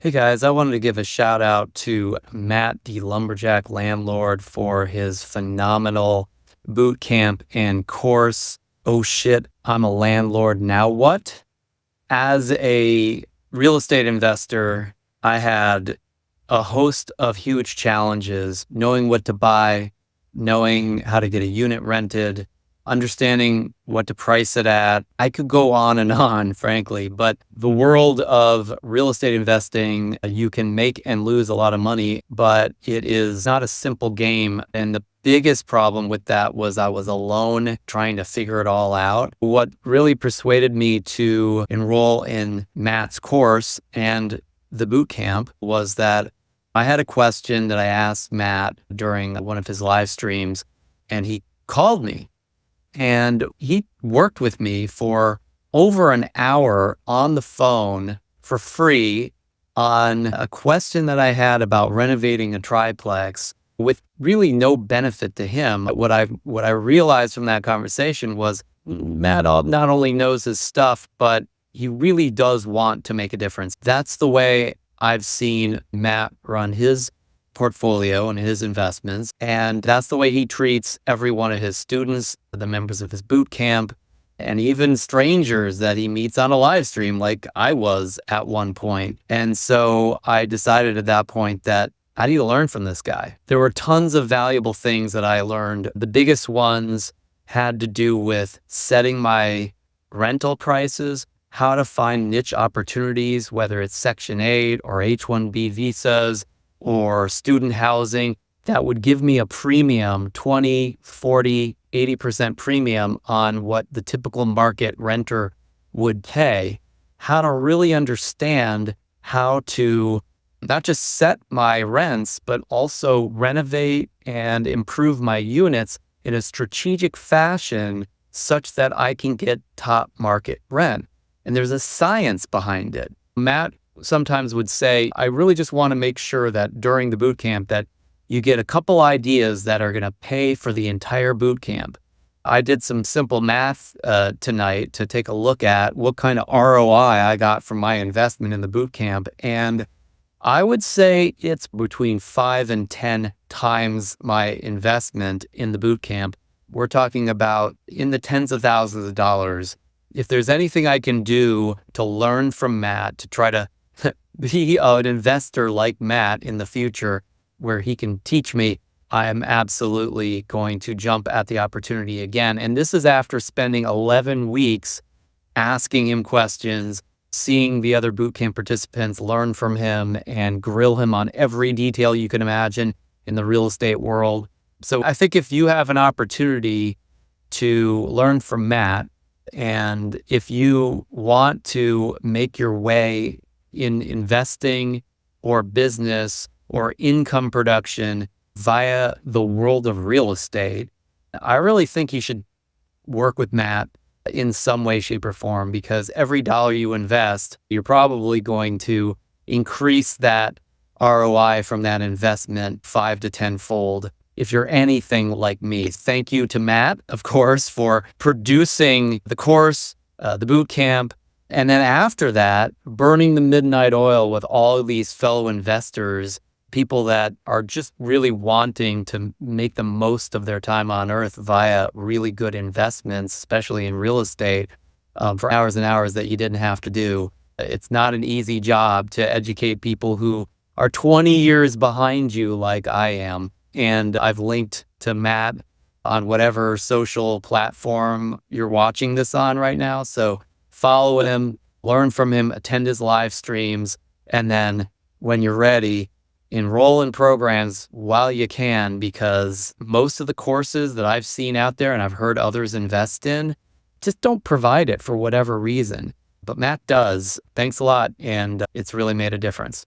Hey guys, I wanted to give a shout out to Matt, the Lumberjack Landlord, for his phenomenal boot camp and course. Oh shit, I'm a landlord. Now what? As a real estate investor, I had a host of huge challenges, knowing what to buy, knowing how to get a unit rented, understanding what to price it at. I could go on and on, frankly, but the world of real estate investing, you can make and lose a lot of money, but it is not a simple game. And the biggest problem with that was I was alone trying to figure it all out. What really persuaded me to enroll in Matt's course and the boot camp was that I had a question that I asked Matt during one of his live streams, and he called me and he worked with me for over an hour on the phone for free on a question that I had about renovating a triplex with really no benefit to him. What I realized from that conversation was Matt not only knows his stuff, but he really does want to make a difference. That's the way I've seen Matt run his portfolio and his investments. And that's the way he treats every one of his students, the members of his boot camp, and even strangers that he meets on a live stream, like I was at one point. And so I decided at that point that I need to learn from this guy. There were tons of valuable things that I learned. The biggest ones had to do with setting my rental prices, how to find niche opportunities, whether it's Section 8 or H-1B visas or student housing, that would give me a premium, 20, 40, 80% premium on what the typical market renter would pay. How to really understand how to not just set my rents, but also renovate and improve my units in a strategic fashion such that I can get top market rent. And there's a science behind it. Matt sometimes would say, I really just want to make sure that during the boot camp that you get a couple ideas that are going to pay for the entire boot camp. I did some simple math tonight to take a look at what kind of ROI I got from my investment in the boot camp. And I would say it's between 5 and 10 times my investment in the boot camp. We're talking about in the tens of thousands of dollars. If there's anything I can do to learn from Matt to try to be an investor like Matt in the future where he can teach me, I am absolutely going to jump at the opportunity again. And this is after spending 11 weeks asking him questions, seeing the other bootcamp participants learn from him and grill him on every detail you can imagine in the real estate world. So I think if you have an opportunity to learn from Matt, and if you want to make your way in investing or business or income production via the world of real estate, I really think you should work with Matt in some way, shape, or form, because every dollar you invest, you're probably going to increase that ROI from that investment 5 to 10 fold if you're anything like me. Thank you to Matt, of course, for producing the course, the boot camp, and then after that, burning the midnight oil with all of these fellow investors, people that are just really wanting to make the most of their time on earth via really good investments, especially in real estate, for hours and hours that you didn't have to do. It's not an easy job to educate people who are 20 years behind you like I am. And I've linked to Matt on whatever social platform you're watching this on right now. So follow him, learn from him, attend his live streams, and then when you're ready, enroll in programs while you can, because most of the courses that I've seen out there and I've heard others invest in just don't provide it for whatever reason. But Matt does. Thanks a lot. And it's really made a difference.